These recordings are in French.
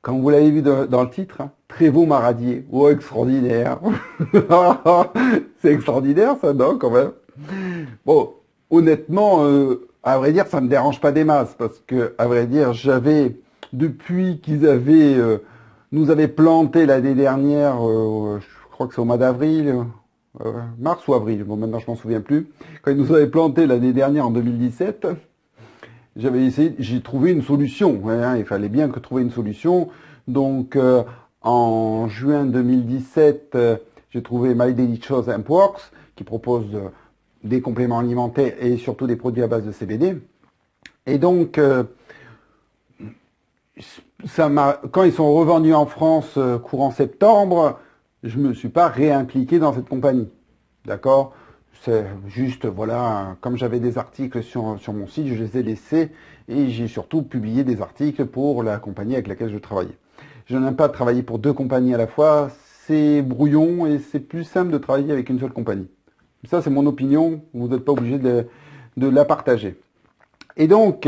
Quand vous l'avez vu dans le titre, hein, Prévost m'a radié. Oh, extraordinaire. C'est extraordinaire, ça, non, quand même. Bon, honnêtement, à vrai dire, ça me dérange pas des masses, parce que, à vrai dire, depuis qu'ils nous avaient planté l'année dernière, je crois que c'est au mois d'avril, mars ou avril, bon, maintenant je m'en souviens plus, quand ils nous avaient planté l'année dernière en 2017, j'ai trouvé une solution, hein, il fallait bien que trouver une solution. Donc, en juin 2017, j'ai trouvé My Daily Chose and Works, qui propose des compléments alimentaires et surtout des produits à base de CBD. Et donc, quand ils sont revenus en France courant septembre, je me suis pas réimpliqué dans cette compagnie. D'accord? C'est juste, voilà, comme j'avais des articles sur mon site, je les ai laissés et j'ai surtout publié des articles pour la compagnie avec laquelle je travaillais. Je n'aime pas travailler pour deux compagnies à la fois, c'est brouillon et c'est plus simple de travailler avec une seule compagnie. Ça, c'est mon opinion, vous n'êtes pas obligé de la partager. Et donc,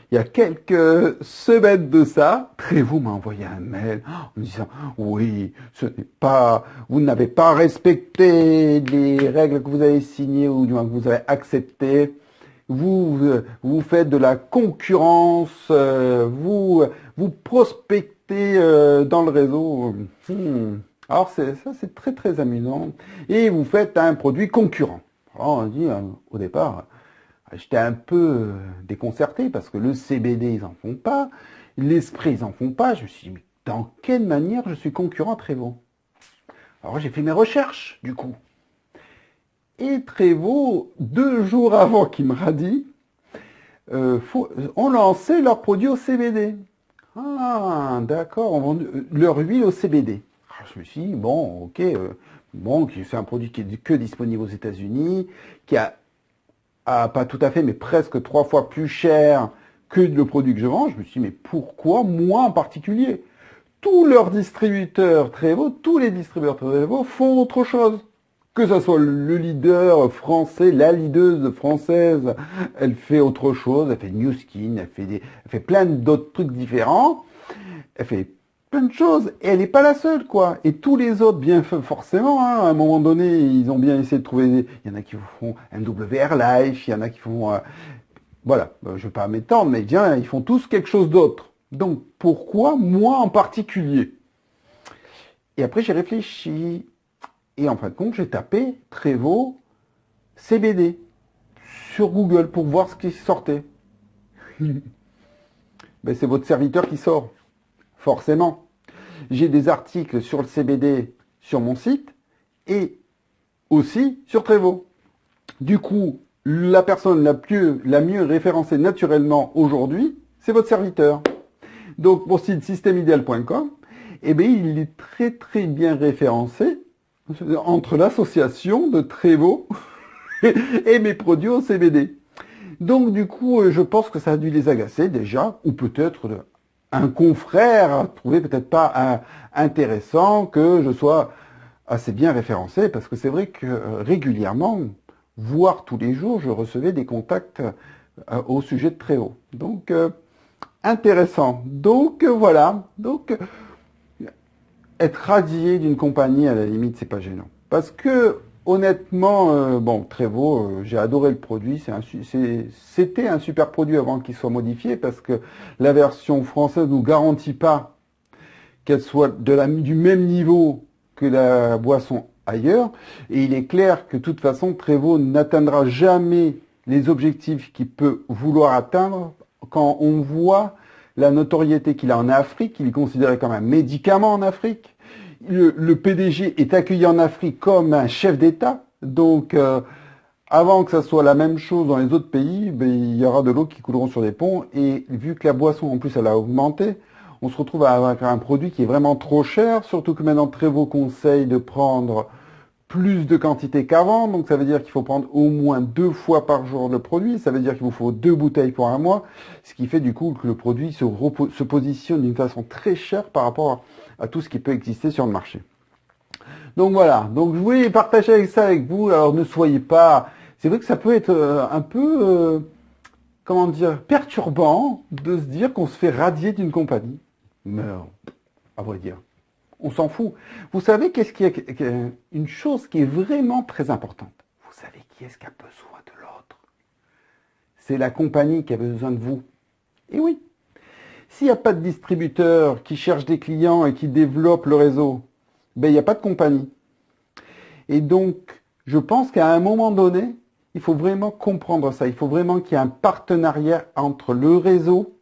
il y a quelques semaines de ça, Prévost m'a envoyé un mail en me disant oui, vous n'avez pas respecté les règles que vous avez signées ou du moins que vous avez acceptées. Vous faites de la concurrence, vous prospectez dans le réseau. Alors ça c'est très très amusant. Et vous faites un produit concurrent. Alors on dit au départ. J'étais un peu déconcerté parce que le CBD, ils en font pas, les sprays, ils en font pas. Je me suis dit, mais dans quelle manière je suis concurrent à Prévost? Alors j'ai fait mes recherches, du coup. Et Prévost, 2 jours avant qu'il me radie, ont lancé leur produit au CBD. Ah, d'accord, on vend leur huile au CBD. Alors, je me suis dit, bon, ok, bon, c'est un produit qui est que disponible aux États-Unis, qui a pas tout à fait, mais presque 3 fois plus cher que le produit que je vends. Je me suis dit, mais pourquoi moi en particulier? Tous leurs distributeurs Prévost, tous les distributeurs Prévost font autre chose. Que ce soit le leader français, la leaduse française, elle fait autre chose, elle fait New Skin, elle fait plein d'autres trucs différents, elle fait plein de choses, et elle n'est pas la seule, quoi. Et tous les autres, bien forcément, hein, à un moment donné, ils ont bien essayé de trouver. Il y en a qui font MWR Life, il y en a qui font. Voilà, je ne vais pas m'étendre, mais bien, ils font tous quelque chose d'autre. Donc, pourquoi moi en particulier? Et après, j'ai réfléchi. Et en fin de compte, j'ai tapé Prévost CBD sur Google pour voir ce qui sortait. Ben, c'est votre serviteur qui sort, forcément. J'ai des articles sur le CBD sur mon site et aussi sur Prévost. Du coup, la personne la mieux référencée naturellement aujourd'hui, c'est votre serviteur. Donc, mon site systemideal.com, eh bien, il est très très bien référencé entre l'association de Prévost et mes produits au CBD. Donc, du coup, je pense que ça a dû les agacer déjà, ou peut-être un confrère a trouvé peut-être pas intéressant que je sois assez bien référencé, parce que c'est vrai que régulièrement, voire tous les jours, je recevais des contacts au sujet de Prévost. Donc, intéressant. Donc, voilà. Donc, être radié d'une compagnie, à la limite, c'est pas gênant. Parce que, honnêtement, bon, Prévost, j'ai adoré le produit. C'était un super produit avant qu'il soit modifié, parce que la version française nous garantit pas qu'elle soit du même niveau que la boisson ailleurs. Et il est clair que de toute façon, Prévost n'atteindra jamais les objectifs qu'il peut vouloir atteindre quand on voit la notoriété qu'il a en Afrique. Il est considéré comme un médicament en Afrique. Le PDG est accueilli en Afrique comme un chef d'État. Donc, avant que ça soit la même chose dans les autres pays, ben, il y aura de l'eau qui couleront sur des ponts. Et vu que la boisson, en plus, elle a augmenté, on se retrouve avec un produit qui est vraiment trop cher, surtout que maintenant Prévost conseille de prendre plus de quantité qu'avant, donc ça veut dire qu'il faut prendre au moins 2 fois par jour le produit, ça veut dire qu'il vous faut 2 bouteilles pour un mois, ce qui fait du coup que le produit se positionne d'une façon très chère par rapport à tout ce qui peut exister sur le marché. Donc voilà, donc je voulais partager ça avec vous, alors ne soyez pas... C'est vrai que ça peut être un peu, comment dire, perturbant de se dire qu'on se fait radier d'une compagnie. Mais à vrai dire. On s'en fout. Vous savez une chose qui est vraiment très importante. Vous savez qui est-ce qui a besoin de l'autre? C'est la compagnie qui a besoin de vous. Et oui, s'il n'y a pas de distributeur qui cherche des clients et qui développe le réseau, ben il n'y a pas de compagnie. Et donc, je pense qu'à un moment donné, il faut vraiment comprendre ça. Il faut vraiment qu'il y ait un partenariat entre le réseau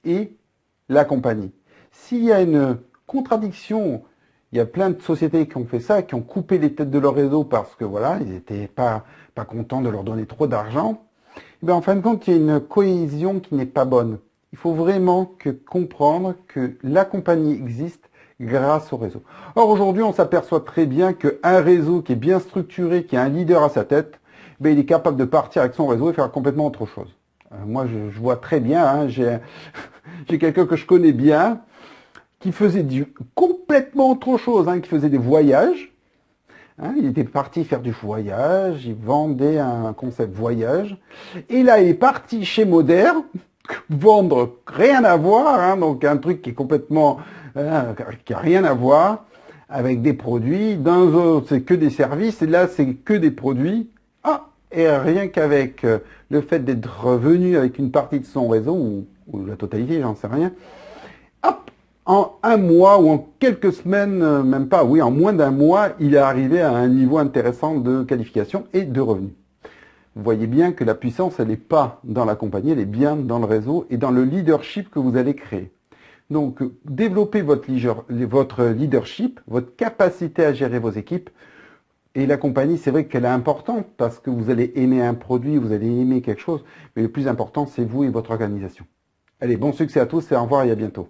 et la compagnie. S'il y a une contradiction, il y a plein de sociétés qui ont fait ça, qui ont coupé les têtes de leur réseau parce que voilà, ils n'étaient pas contents de leur donner trop d'argent. Ben, en fin de compte, il y a une cohésion qui n'est pas bonne. Il faut vraiment comprendre que la compagnie existe grâce au réseau. Or, aujourd'hui, on s'aperçoit très bien qu'un réseau qui est bien structuré, qui a un leader à sa tête, ben, il est capable de partir avec son réseau et faire complètement autre chose. Moi, je vois très bien, hein, j'ai quelqu'un que je connais bien, qui faisait complètement autre chose, hein, qui faisait des voyages. Hein, il était parti faire du voyage, il vendait un concept voyage. Et là, il est parti chez Moder, vendre rien à voir, hein, donc un truc qui est complètement, qui a rien à voir, avec des produits. Dans un autre, c'est que des services, et là, c'est que des produits. Ah, et rien qu'avec le fait d'être revenu avec une partie de son réseau, ou la totalité, j'en sais rien, hop, en un mois ou en quelques semaines, même pas, oui, en moins d'un mois, il est arrivé à un niveau intéressant de qualification et de revenus. Vous voyez bien que la puissance, elle n'est pas dans la compagnie, elle est bien dans le réseau et dans le leadership que vous allez créer. Donc, développez votre leadership, votre capacité à gérer vos équipes. Et la compagnie, c'est vrai qu'elle est importante parce que vous allez aimer un produit, vous allez aimer quelque chose. Mais le plus important, c'est vous et votre organisation. Allez, bon succès à tous et au revoir et à bientôt.